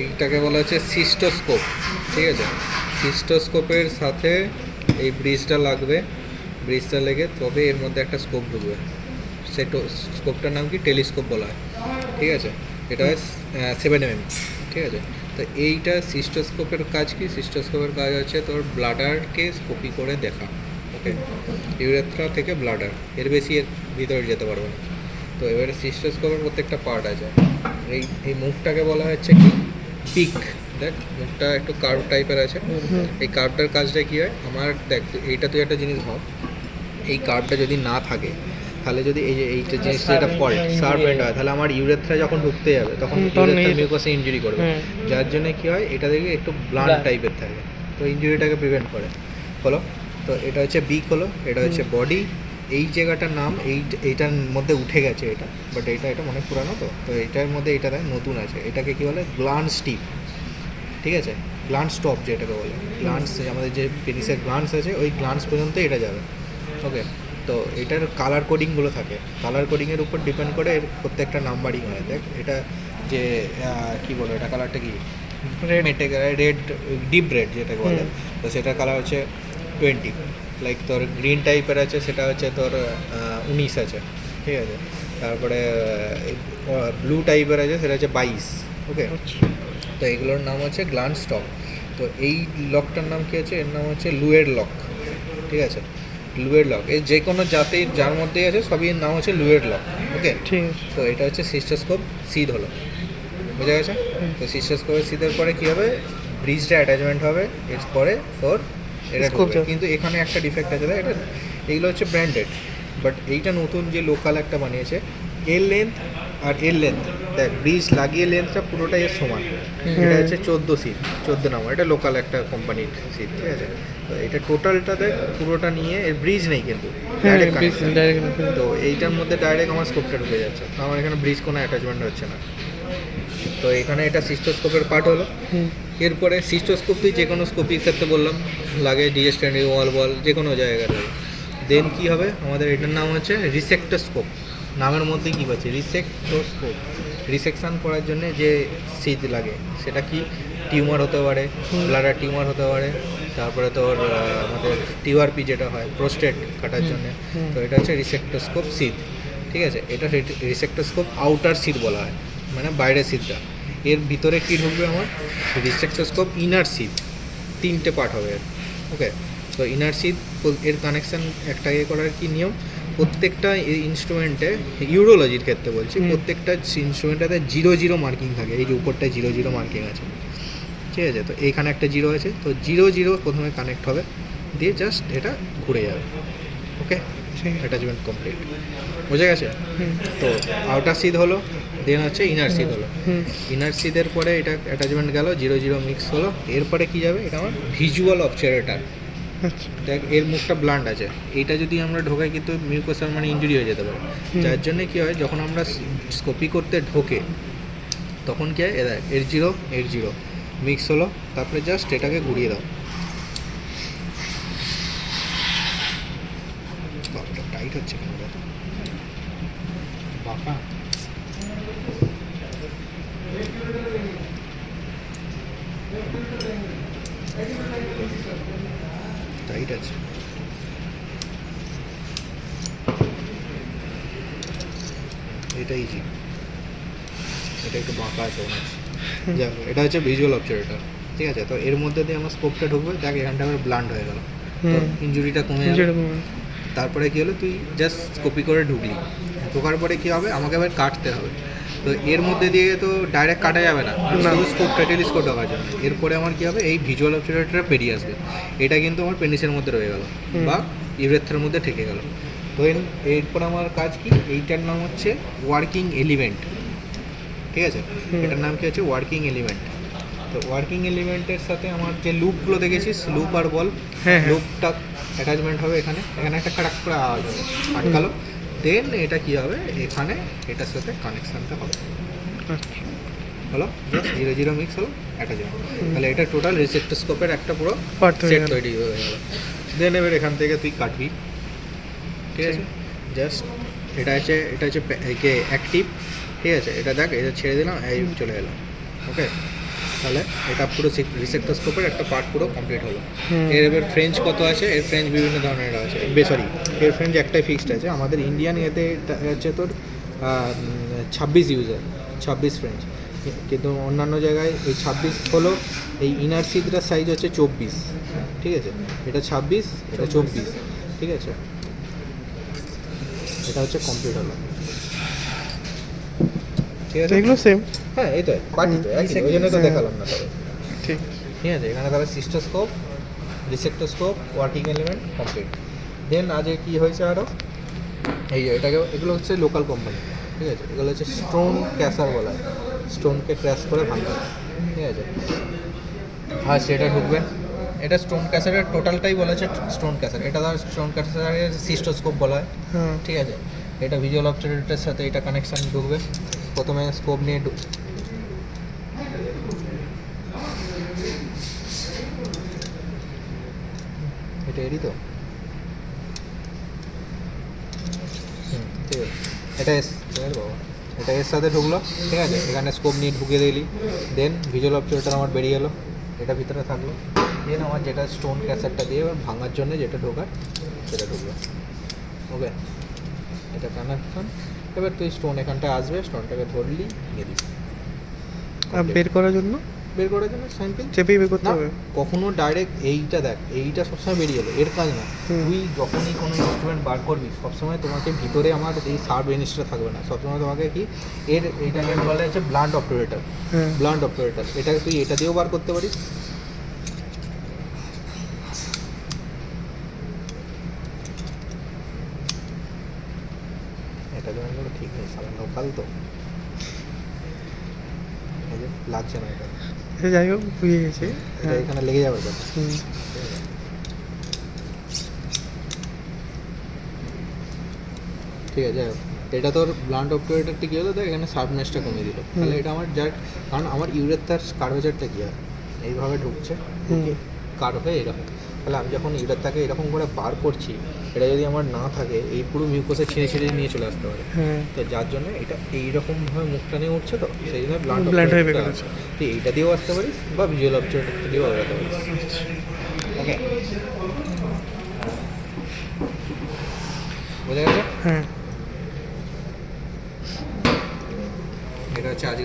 এইটাকে বলা হচ্ছে সিস্টোস্কোপ, ঠিক আছে। সিস্টোস্কোপের সাথে এই ব্রিজটা লাগবে, ব্রিজটা লেগে তবে এর মধ্যে একটা স্কোপ ঢুকবে। স্কোপটার নাম কি টেলিস্কোপ বলা হয়, ঠিক আছে। এটা 7 mm, ঠিক আছে। তো এইটা সিস্টোস্কোপের কাজ কি? সিস্টোস্কোপের কাজ হচ্ছে তোর ব্লাডারকে স্কোপি করে দেখা, ওকে। ইউরেথ্রা থেকে ব্লাডার, এর বেশি এর ভিতরে যেতে পারবে না। তো এবারে সিস্টোস্কোপের প্রত্যেকটা পার্ট আছে। এই মুখটাকে বলা হচ্ছে কি পিক। দেখ মুখটা একটু কার্ভ টাইপের আছে। এই কার্ভটার কাজটা কী হয় আমার, দেখ এইটা তুই একটা জিনিস ভাব, এই কার্ভটা যদি না থাকে তাহলে যদি এই যে এইটা জিনিসটা যেটা ফল্ট শার্প এন্ড হয়, তাহলে আমার ইউরেথ্রা যখন ঢুকতে যাবে তখন ইউরেথ্রা মিউকাসে ইনজুরি করবে, যার জন্য কী হয় এটা দেখে একটু ব্লান্ট টাইপের থাকে, তো ইনজুরিটাকে প্রিভেন্ট করে। হলো, তো এটা হচ্ছে বিক, হলো এটা হচ্ছে বডি। এই জায়গাটার নাম এইটার মধ্যে উঠে গেছে এটা, বাট এটা অনেক পুরানো, তো এটার মধ্যে এটা দেখ নতুন আছে। এটাকে কী বলে? গ্ল্যান্ড স্টিপ, ঠিক আছে। গ্ল্যান্ড স্টপ যেটাকে বলে, গ্ল্যান্ডস আমাদের যে পেনিসের গ্ল্যান্ডস আছে ওই গ্ল্যান্ডস পর্যন্ত এটা যাবে, ওকে। তো এটার কালার কোডিংগুলো থাকে, কালার কোডিংয়ের উপর ডিপেন্ড করে এর প্রত্যেকটা নাম্বারিং হয়। দেখ এটা যে কী বলো, এটা কালারটা কি মেটে রেড, ডিপ রেড যেটাকে বলে, তো সেটার কালার হচ্ছে 20। লাইক তোর গ্রিন টাইপের আছে, সেটা হচ্ছে তোর 19 আছে, ঠিক আছে। তারপরে ব্লু টাইপের আছে, সেটা হচ্ছে 22, ওকে। তো এগুলোর নাম হচ্ছে গ্ল্যান্ড স্টপ। তো এই লকটার নাম কী আছে? এর নাম হচ্ছে লুয়ের লক, ঠিক আছে। লুয়ের লক এর যে কোনো জাতির যার মধ্যেই আছে সবই এর নাম হচ্ছে লুয়ের লক, ওকে, ঠিক আছে। তো এটা হচ্ছে সিস্টোস্কোপ সিদ, হলো বোঝা গেছে। তো সিস্টোস্কোপের সিদের পরে কী হবে? ব্রিজটা অ্যাটাচমেন্ট হবে, এরপরে তোর এটা ঢুকবে। কিন্তু এখানে একটা ডিফেক্ট আছে, এটা এইগুলো হচ্ছে ব্র্যান্ডেড, বাট এইটা নতুন যে লোকাল একটা বানিয়েছে, এর লেন্থ আর এর লেন্থ, দেখ ব্রিজ লাগিয়ে লেন্থটা পুরোটাই এর সমান। এটা হচ্ছে 14 সিট, 14 নম্বর, এটা লোকাল একটা কোম্পানির সিট, ঠিক আছে। তো এটা টোটালটা দেখ পুরোটা নিয়ে, এর ব্রিজ নেই কিন্তু ডাইরেক্ট, তো এইটার মধ্যে ডাইরেক্ট আমার স্কোপটা ঢুকে যাচ্ছে, আমার এখানে ব্রিজ কোনো অ্যাটাচমেন্ট হচ্ছে না। তো এখানে এটা সিস্টোস্কোপের পার্ট হলো। এরপরে সিস্টোস্কোপ তুই যে কোনো স্কোপির ক্ষেত্রে বললাম লাগে, ডিএ স্ট্যান্ডিং ওয়াল বল যে কোনো জায়গায় লাগে। দেন কী হবে আমাদের, এটার নাম হচ্ছে রিসেক্টোস্কোপ। নামের মধ্যে কী পাচ্ছে? রিসেক্টোস্কোপ। রিসেকশান করার জন্য যে সিদ লাগে সেটা কি টিউমার হতে পারে, ব্লাডার টিউমার হতে পারে, তারপরে তোর আমাদের টিউআরপি যেটা হয় প্রোস্টেট কাটার জন্য, তো এটা হচ্ছে রিসেক্টোস্কোপ সিদ, ঠিক আছে। এটা রিসেক্টোস্কোপ আউটার সিদ বলা হয়, মানে বাইরের সিদটা। এর ভিতরে কী ঢুকবে আমার? রিসেক্টোস্কোপ ইনার সিদ, 3টে পার্ট হবে এর, ওকে। তো ইনার সিদ এর কানেকশান একটা করার কি নিয়ম, প্রত্যেকটা ইনস্ট্রুমেন্টে, ইউরোলজির ক্ষেত্রে বলছি, প্রত্যেকটা ইনস্ট্রুমেন্টটাতে 0 0 মার্কিং থাকে। এই যে উপরটায় 0 0 মার্কিং আছে, ঠিক আছে। তো এইখানে একটা 0 আছে, তো 0 0 প্রথমে কানেক্ট হবে, দিয়ে জাস্ট এটা ঘুরে যাবে, ওকে। অ্যাটাচমেন্ট কমপ্লিট, বোঝা গেছে। তো আউটার সিদ হলো, দেন হচ্ছে ইনার সিদ হলো। ইনার সিদের পরে এটা অ্যাটাচমেন্ট গেল, 0 0 মিক্স হলো। এরপরে কী যাবে? এটা আমার ভিজুয়াল অবচারেটার। দেখ এর মুখটা ব্লান্ট আছে, এইটা যদি আমরা ঢোকাই কিন্তু মিউকোসার মানে ইনজুরি হয়ে যেতে পারে, যার জন্য কী হয় যখন আমরা স্কোপি করতে ঢোকে তখন কী হয়, এর 0 মিক্স হলো, তারপরে জাস্ট এটাকে ঘুরিয়ে দাও। বাবাটা টাইট হচ্ছে কেন বাবা? টাইট আছে, এটা ইজি, এটা একটু বাঁকা আছে মনে হচ্ছে। যাক, এটা হচ্ছে ভিজুয়াল অবচারেটর, ঠিক আছে। তো এর মধ্যে দিয়ে আমার স্কোপটা ঢুকবে, দেখ এখানটা আবার ব্লান্ড হয়ে গেল, তো ইনজুরিটা কমে যাবে। তারপরে কী হলো, তুই জাস্ট কপি করে ঢুকলি, ঢোকার পরে কী হবে, আমাকে আবার কাটতে হবে। তো এর মধ্যে দিয়ে তো ডাইরেক্ট কাটা যাবে না, স্কোপটা টেলিস্কোপ ঢোকার জন্য। এরপরে আমার কী হবে, এই ভিজুয়াল অবচারেটরটা পেরিয়ে আসবে। এটা কিন্তু আমার পেনিসের মধ্যে রয়ে গেল বা ইউরেথ্রার মধ্যে ঠেকে গেল। তো এরপর আমার কাজ কি, এইটার নাম হচ্ছে ওয়ার্কিং এলিমেন্ট, ঠিক আছে। এটার নাম কি হচ্ছে ওয়ার্কিং এলিমেন্ট। তো ওয়ার্কিং এলিমেন্টের সাথে আমার যে লুপগুলো দেখেছিস, লুপ আর বল, লুপটা অ্যাটাচমেন্ট হবে এখানে, এখানে একটা খারাপ করে আওয়াজ হবে, আটকালো। দেন এটা কি হবে, এখানে এটার সাথে কানেকশানটা হবে, হলো 0 0 মিক্স হলো অ্যাটাচমেন্ট। তাহলে এটা টোটাল রিসেপ্টোস্কোপের একটা পুরো সেট তৈরি হয়ে গেল। দেন এবার এখান থেকে তুই কাটবি, ঠিক আছে। জাস্ট এটা হচ্ছে অ্যাক্টিভ, ঠিক আছে। এটা দেখ, এটা ছেড়ে দিলাম, এই চলে এলাম, ওকে। তাহলে এটা পুরো রিসেপ্টোস্কোপের একটা পার্ট পুরো কমপ্লিট হলো। হুম। এর এবার ফ্রেঞ্চ কত আছে, এর ফ্রেঞ্চ বিভিন্ন ধরনের আছে, সরি এর ফ্রেঞ্চ একটাই ফিক্সড আছে। আমাদের ইন্ডিয়ান এতে হচ্ছে তোর 26 ইউজার, 26 ফ্রেঞ্চ, কিন্তু অন্যান্য জায়গায় এই 26 হলো, এই ইনার সিদটার সাইজ হচ্ছে 24, ঠিক আছে, এটা 26 এটা 24, ঠিক আছে, এটা হচ্ছে কমপ্লিট হলো, ঠিক আছে। এগুলো সেম। হ্যাঁ এই তো বাকি তো একই, ওই জন্য তো দেখালাম না তবে, ঠিক। ঠিক আছে। এখানে তাহলে সিস্টোস্কোপ, রিসেপ্টোস্কোপ, ওয়ার্কিং এলিমেন্ট কমপ্লিট। দেন আজকে কী হয়েছে আরও, এই যে এটাকে, এগুলো হচ্ছে লোকাল কোম্পানি, ঠিক আছে, এগুলো হচ্ছে স্টোন ক্যাসার বলা হয়, স্টোনকে ক্র্যাশ করে ভাঙা, ঠিক আছে। আর সেটা ঢুকবে, এটা স্টোন ক্যাসারের টোটালটাই বলা হচ্ছে স্টোন ক্যাসার, এটা ধর স্টোন ক্যাসারের সিস্টোস্কোপ বলা হয়, হ্যাঁ। ঠিক আছে। এটা ভিজুয়াল অবজারভেটরের সাথে এটা কানেকশান ঢুকবে। প্রথমে স্কোপ নিয়ে এটা এরই তো, ঠিক আছে, এটা বাবা, এটা এর সাথে ঢুকলো, ঠিক আছে। এখানে স্কোপ নিয়ে ঢুকিয়ে দিলি, দেন ভিজুয়াল অবজারভেটর আমার বেরিয়ে গেলো, এটা ভিতরে থাকলো। দেন আমার যেটা স্টোন ক্যাসারটা দিয়ে এবার ভাঙার জন্য যেটা ঢোকার সেটা ঢুকলো, ওকে। এটা কানেকশন। এবার তুই স্টোন এখানটায় আসবে, স্টোনটাকে ধরলি, নিয়ে দিবি। আর বের করার জন্য বের করার জন্য সিম্পল চেপেই বের করতে না, হবে। কখনো ডাইরেক্ট এইটা দেখ, এইটা সবসময় বেরিয়ে এলো, এর কাজ না। হুম। তুই যখনই কোনো ইনস্ট্রুমেন্ট বার করবি, সবসময় তোমাকে ভিতরে আমার এই সাব জিনিসটা থাকবে না, সবসময় তোমাকে কি এর এইটা বলা হচ্ছে ব্লান্ট অপারেটর, হ্যাঁ। Blunt operator. এটাকে তুই এটা দিয়েও বার করতে পারিস, এটা যেমন করে ঠিক নেই, সারা লোকাল তো, এই যে লাগছে না এটা, সে যাই হোক বুঝে গেছি। এটা হ্যাঁ। এখানে লেগে যাবে তো। হুম। ঠিক আছে, যাই হোক, এটা তোর ব্লান্ট অপারেটরটা কী হলো, দেখ এখানে শার্পনেসটা কমিয়ে দিল, তাহলে এটা আমার যার, কারণ আমার ইউরের তার কার্ভেচারটা কী হয়, এইভাবে ঢুকছে, ঢুকে কার্ভ হয়ে এরকম, তাহলে আমি যখন ইউরের তাকে এরকম করে বার করছি, এটা যদি আমার না থাকে, এই পুরো মিউকোসে ছিঁড়ে ছিঁড়ে নিয়ে চলে আসতে পারে। হ্যাঁ। তো যার জন্য এটা এইরকমভাবে মুখটা নিয়ে উঠছে, তো সেই জন্য ব্লান্ট Blunt হয়ে অপারেটরটা বের আছে। তুই এইটা দিয়েও আসতে পারিস বা ভিজুয়াল অবজারভেটর দিয়েও আগাতে পারিস, ওকে, বোঝা গেছে। হ্যাঁ। এটা হচ্ছে আজকে